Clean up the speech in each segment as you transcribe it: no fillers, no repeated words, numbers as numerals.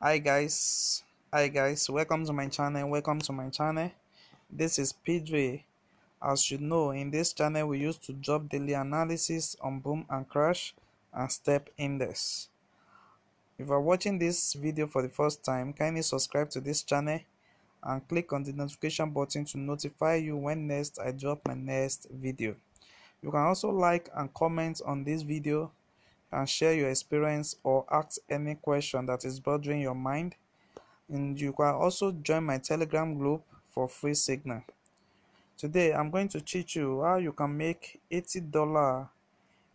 Hi guys, welcome to my channel. This is PJ. As you know, in this channel we used to drop daily analysis on boom and crash and step index. If you are watching this video for the first time, kindly subscribe to this channel and click on the notification button to notify you when next I drop my next video. You can also like and comment on this video and share your experience or ask any question that is bothering your mind. And you can also join my Telegram group for free signal. Today I'm going to teach you how you can make $80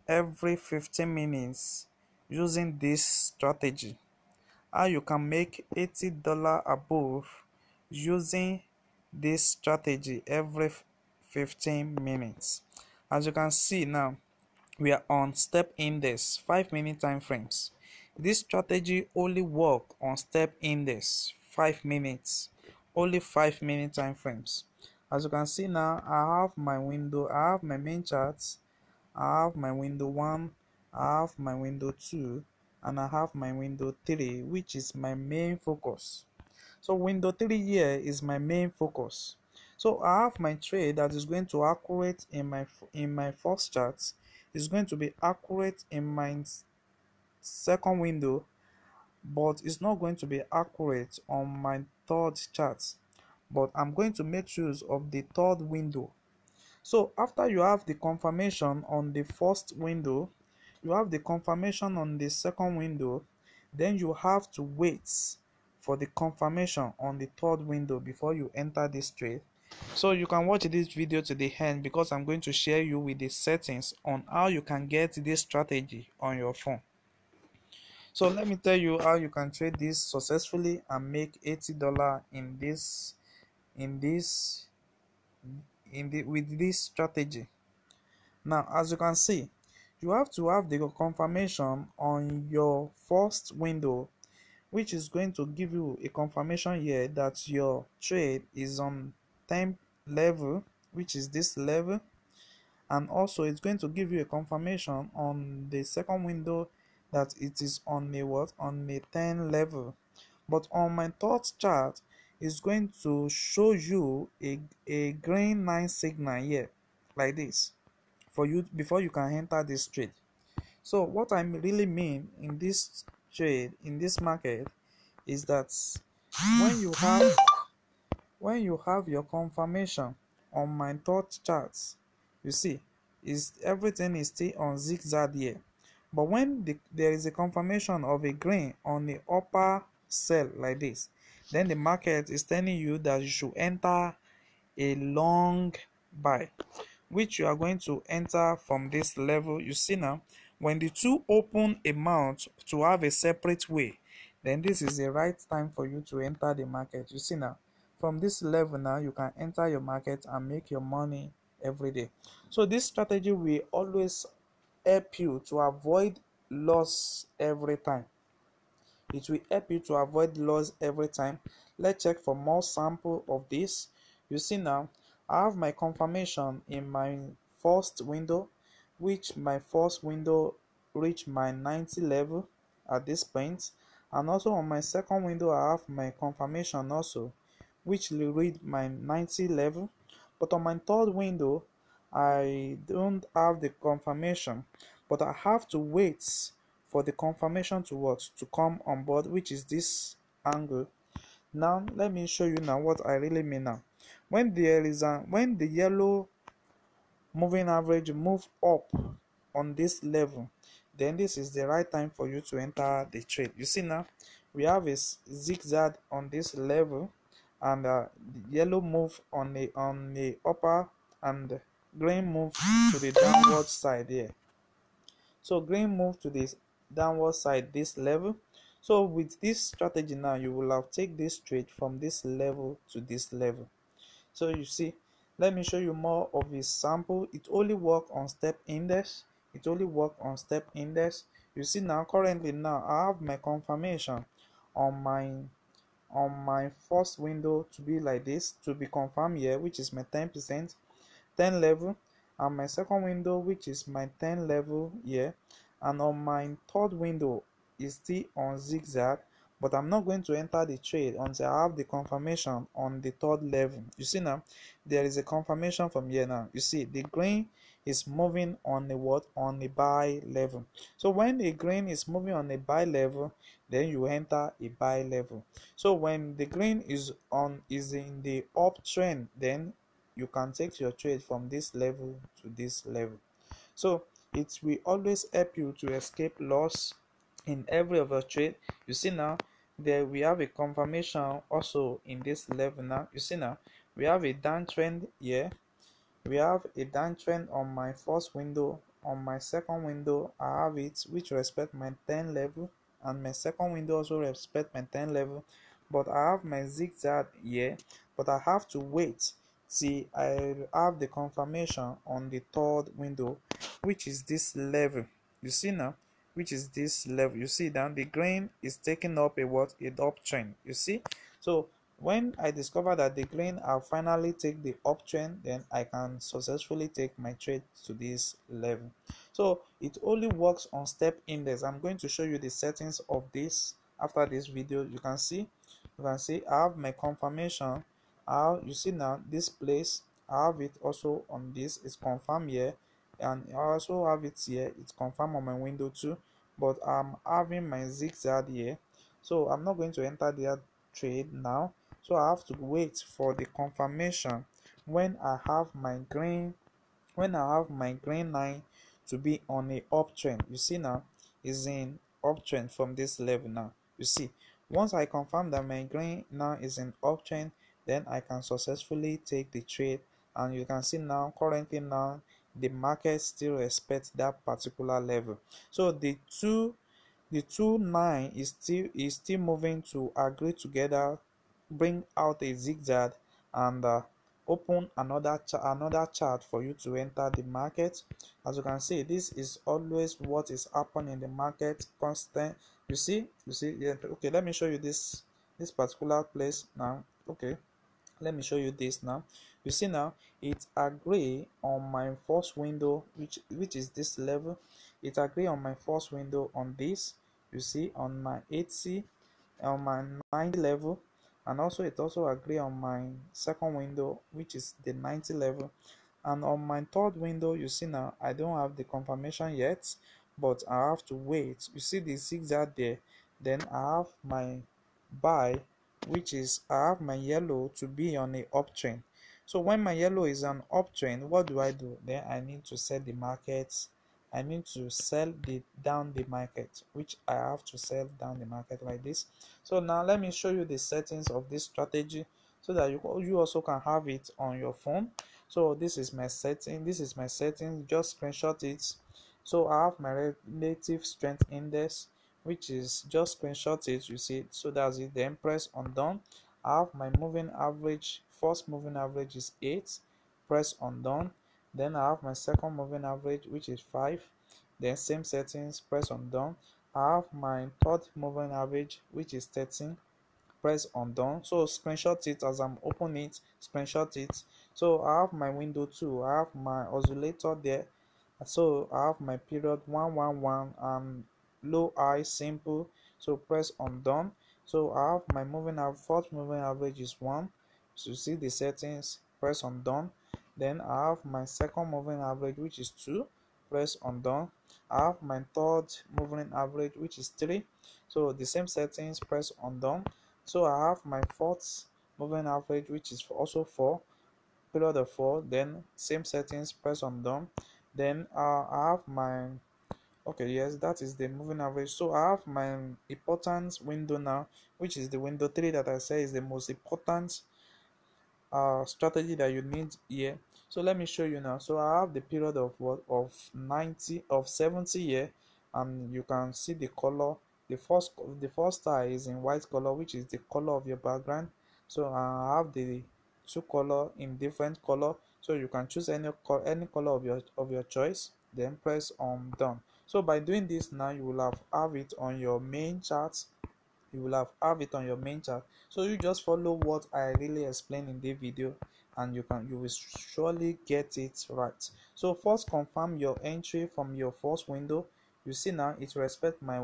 every 15 minutes using this strategy. How you can make $80 above using this strategy every 15 minutes. As you can see now, we are on step index 5-minute time frames. This strategy only work on step index 5 minutes, only 5-minute time frames. As you can see now, I have my window, I have my main charts, I have my window 1, I have my window 2, and I have my window 3, which is my main focus. So window 3 here is my main focus. So I have my trade that is going to accurate in my first chart, is going to be accurate in my second window, but it's not going to be accurate on my third chart. But I'm going to make use of the third window. So after you have the confirmation on the first window, you have the confirmation on the second window, then you have to wait for the confirmation on the third window before you enter this trade. So you can watch this video to the end because I'm going to share you with the settings on how you can get this strategy on your phone. So let me tell you how you can trade this successfully and make $80 with this strategy. Now, as you can see, you have to have the confirmation on your first window, which is going to give you a confirmation here that your trade is on time level, which is this level, and also it's going to give you a confirmation on the second window that it is on a 10 level. But on my third chart, it's going to show you a green 9 signal here, like this, for you before you can enter this trade. So what I really mean in this trade, in this market, is that when you have your confirmation on my third chart, you see is everything is still on zigzag here. But when there is a confirmation of a green on the upper cell like this, then the market is telling you that you should enter a long buy, which you are going to enter from this level. You see now, when the two open a mount to have a separate way, then this is the right time for you to enter the market. You see now, from this level now you can enter your market and make your money every day. So this strategy will always help you to avoid loss every time. It will help you to avoid loss every time. Let's check for more sample of this. You see now, I have my confirmation in my first window, which my first window reached my 90 level at this point, and also on my second window I have my confirmation also, which will read my 90 level. But on my third window I don't have the confirmation, but I have to wait for the confirmation to come on board, which is this angle. Now let me show you now what I really mean. Now when the yellow moving average move up on this level, then this is the right time for you to enter the trade. You see now, we have a zigzag on this level, and the yellow move on the upper, and green move to the downward side here. So green move to this downward side, this level. So with this strategy now, you will have take this trade from this level to this level. So you see, let me show you more of a sample. It only work on step index. You see now, currently now I have my confirmation on my first window to be like this, to be confirmed here, which is my 10% 10 level, and my second window, which is my 10 level here, and on my third window is still on zigzag, but I'm not going to enter the trade until I have the confirmation on the third level. You see now, there is a confirmation from here. Now you see the green is moving on a what, on a buy level. So when a green is moving on a buy level, then you enter a buy level. So when the green is in the uptrend, then you can take your trade from this level to this level. So it will always help you to escape loss in every of your trade. You see now, there we have a confirmation also in this level. Now you see now, we have a downtrend here, we have a downtrend on my first window. On my second window, I have it which respect my 10 level, and my second window also respect my 10 level. But I have my zigzag here, but I have to wait till I have the confirmation on the third window, which is this level. You see now, which is this level. You see down the green is taking up a what, a uptrend. You see, so when I discover that the green have finally take the uptrend, then I can successfully take my trade to this level. So it only works on step index. I'm going to show you the settings of this after this video. You can see I have my confirmation. You see now this place, I have it also on this, it's confirmed here, and I also have it here, it's confirmed on my window too. But I'm having my zigzag here, so I'm not going to enter the trade now. So I have to wait for the confirmation when I have my green line to be on a uptrend. You see now, is in uptrend from this level. Now you see, once I confirm that my green now is in uptrend, then I can successfully take the trade. And you can see now, currently now, the market still respects that particular level. So the two nine is still moving to agree together, bring out a zigzag, and open another chart for you to enter the market. As you can see, this is always what is happening in the market, constant. You see, yeah. Okay, let me show you this particular place now. Okay, let me show you this now. You see now, it agree on my first window, which is this level. It agree on my first window on this. You see, on my 80, on my 90 level, and also it also agree on my second window, which is the 90 level. And on my third window, you see now, I don't have the confirmation yet, but I have to wait. You see the zigzag there, then I have my buy, which is I have my yellow to be on a uptrend. So when my yellow is on uptrend, what do? Then I need to set the market. I need to sell down the market, which I have to sell down the market like this. So now let me show you the settings of this strategy so that you also can have it on your phone. So this is my setting, just screenshot it. So I have my relative strength index, which is just screenshot it. You see, so that's it. Then press on done. I have my moving average. First moving average is 8. Press on done. Then I have my second moving average, which is 5. Then same settings, press on done. I have my third moving average, which is 13. Press on done. So screenshot it as I'm opening it. Screenshot it. So I have my window 2. I have my oscillator there. So I have my period 111 and low high simple. So press on done. So I have my moving average. First moving average is 1. So see the settings, press on done. Then I have my second moving average, which is 2. Press on done. I have my third moving average, which is 3. So the same settings, press on done. So I have my fourth moving average, which is also 4. Period of 4. Then same settings, press on done. Then I have my, okay, yes, that is the moving average. So I have my important window now, which is the window 3 that I say is the most important strategy that you need here. So let me show you now. So I have the period of what, of 90, of 70 here, and you can see the color. The first star is in white color, which is the color of your background. So I have the two color in different color, so you can choose any color of your choice, then press on done. So by doing this now, you will have it on your main chart. You will have it on your main chart. So you just follow what I really explained in the video, and you will surely get it right. So first confirm your entry from your first window. You see now it respect my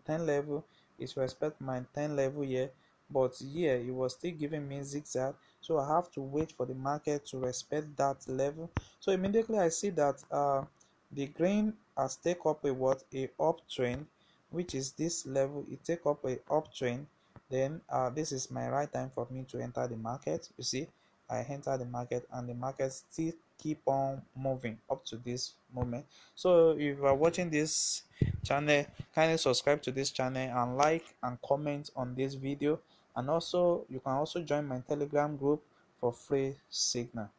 10 level. it respect my 10 level here, but here it was still giving me zigzag, so I have to wait for the market to respect that level. So immediately I see that the grain has take up a what, a uptrend, which is this level. It take up a uptrend. Then this is my right time for me to enter the market. You see, I enter the market and the market still keep on moving up to this moment. So if you are watching this channel, kindly subscribe to this channel and like and comment on this video. And also you can also join my Telegram group for free signal.